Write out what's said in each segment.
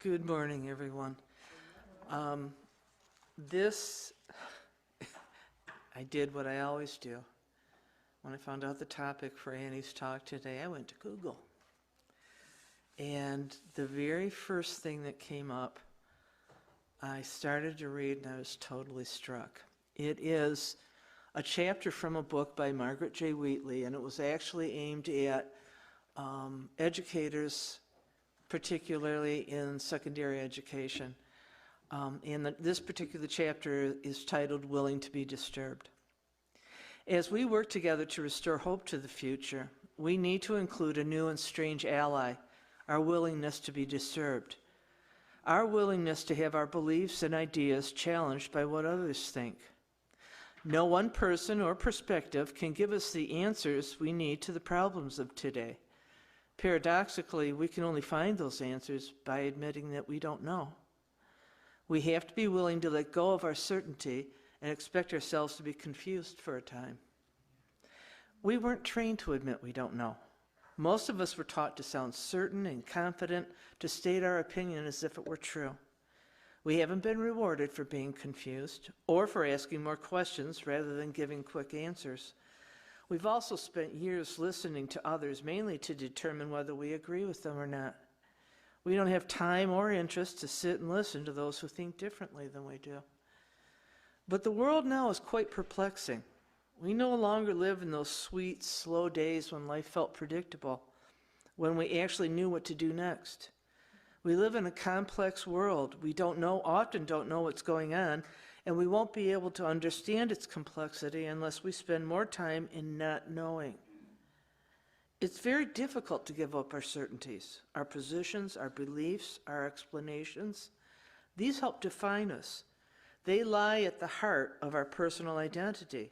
Good morning, everyone. This, I did what I always do. When I found out the topic for Annie's talk today, I went to Google. And the very first thing that came up, I started to read and I was totally struck. It is a chapter from a book by Margaret J. Wheatley, and it was actually aimed at educators, particularly in secondary education. This particular chapter is titled Willing to be Disturbed. As we work together to restore hope to the future, we need to include a new and strange ally, our willingness to be disturbed. Our willingness to have our beliefs and ideas challenged by what others think. No one person or perspective can give us the answers we need to the problems of today. Paradoxically, we can only find those answers by admitting that we don't know. We have to be willing to let go of our certainty and expect ourselves to be confused for a time. We weren't trained to admit we don't know. Most of us were taught to sound certain and confident, to state our opinion as if it were true. We haven't been rewarded for being confused or for asking more questions rather than giving quick answers. We've also spent years listening to others, mainly to determine whether we agree with them or not. We don't have time or interest to sit and listen to those who think differently than we do. But the world now is quite perplexing. We no longer live in those sweet, slow days when life felt predictable, when we actually knew what to do next. We live in a complex world. We often don't know what's going on, and we won't be able to understand its complexity unless we spend more time in not knowing. It's very difficult to give up our certainties, our positions, our beliefs, our explanations. These help define us. They lie at the heart of our personal identity.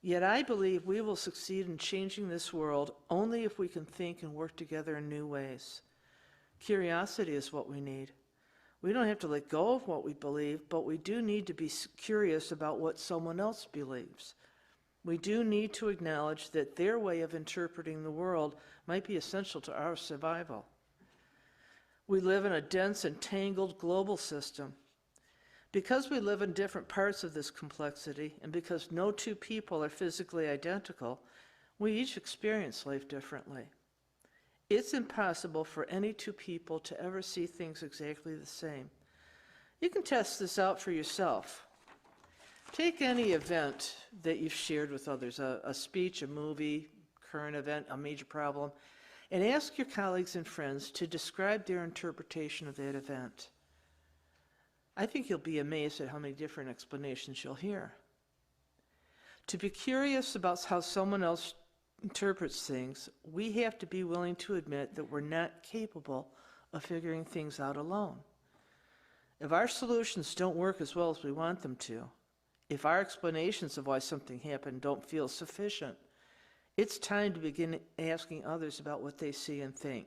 Yet I believe we will succeed in changing this world only if we can think and work together in new ways. Curiosity is what we need. We don't have to let go of what we believe, but we do need to be curious about what someone else believes. We do need to acknowledge that their way of interpreting the world might be essential to our survival. We live in a dense and tangled global system. Because we live in different parts of this complexity, and because no two people are physically identical, we each experience life differently. It's impossible for any two people to ever see things exactly the same. You can test this out for yourself. Take any event that you've shared with others, a speech, a movie, current event, a major problem, and ask your colleagues and friends to describe their interpretation of that event. I think you'll be amazed at how many different explanations you'll hear. To be curious about how someone else interprets things, we have to be willing to admit that we're not capable of figuring things out alone. If our solutions don't work as well as we want them to, if our explanations of why something happened don't feel sufficient, it's time to begin asking others about what they see and think.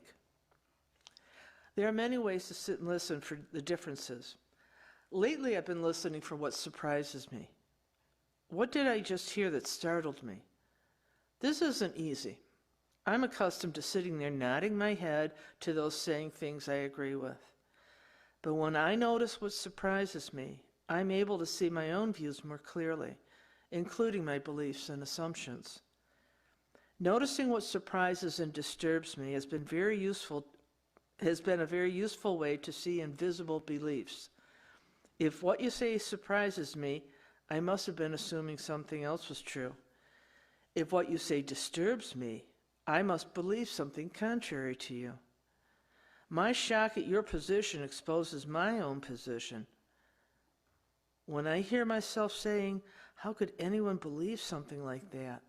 There are many ways to sit and listen for the differences. Lately, I've been listening for what surprises me. What did I just hear that startled me? This isn't easy. I'm accustomed to sitting there nodding my head to those saying things I agree with. But when I notice what surprises me, I'm able to see my own views more clearly, including my beliefs and assumptions. Noticing what surprises and disturbs me has been a very useful way to see invisible beliefs. If what you say surprises me, I must have been assuming something else was true. If what you say disturbs me, I must believe something contrary to you. My shock at your position exposes my own position. When I hear myself saying, "How could anyone believe something like that?"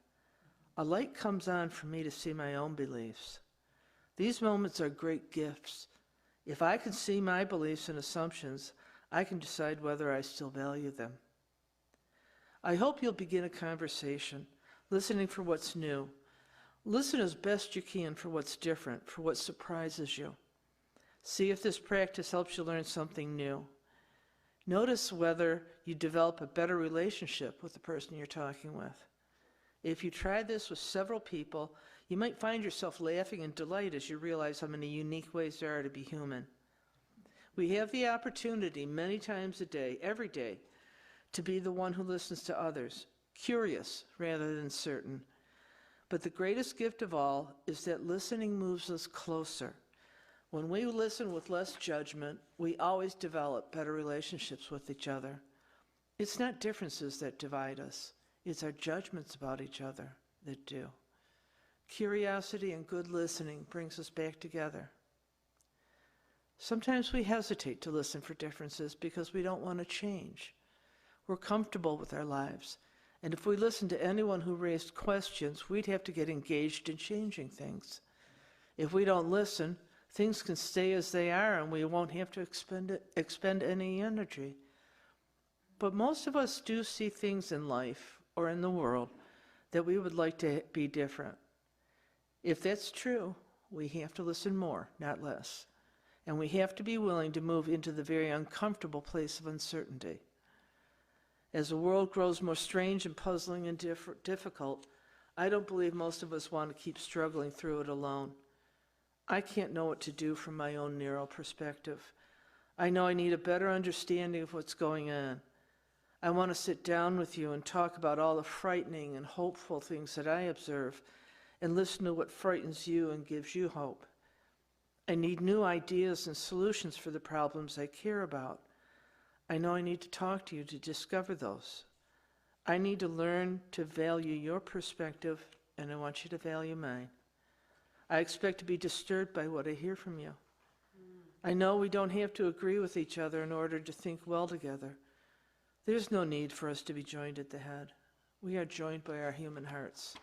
a light comes on for me to see my own beliefs. These moments are great gifts. If I can see my beliefs and assumptions, I can decide whether I still value them. I hope you'll begin a conversation, listening for what's new. Listen as best you can for what's different, for what surprises you. See if this practice helps you learn something new. Notice whether you develop a better relationship with the person you're talking with. If you try this with several people, you might find yourself laughing in delight as you realize how many unique ways there are to be human. We have the opportunity many times a day, every day, to be the one who listens to others, curious rather than certain. But the greatest gift of all is that listening moves us closer. When we listen with less judgment, we always develop better relationships with each other. It's not differences that divide us. It's our judgments about each other that do. Curiosity and good listening brings us back together. Sometimes we hesitate to listen for differences because we don't want to change. We're comfortable with our lives. And if we listened to anyone who raised questions, we'd have to get engaged in changing things. If we don't listen, things can stay as they are and we won't have to expend any energy. But most of us do see things in life or in the world that we would like to be different. If that's true, we have to listen more, not less. And we have to be willing to move into the very uncomfortable place of uncertainty. As the world grows more strange and puzzling and difficult, I don't believe most of us want to keep struggling through it alone. I can't know what to do from my own narrow perspective. I know I need a better understanding of what's going on. I want to sit down with you and talk about all the frightening and hopeful things that I observe and listen to what frightens you and gives you hope. I need new ideas and solutions for the problems I care about. I know I need to talk to you to discover those. I need to learn to value your perspective, and I want you to value mine. I expect to be disturbed by what I hear from you. I know we don't have to agree with each other in order to think well together. There's no need for us to be joined at the head. We are joined by our human hearts.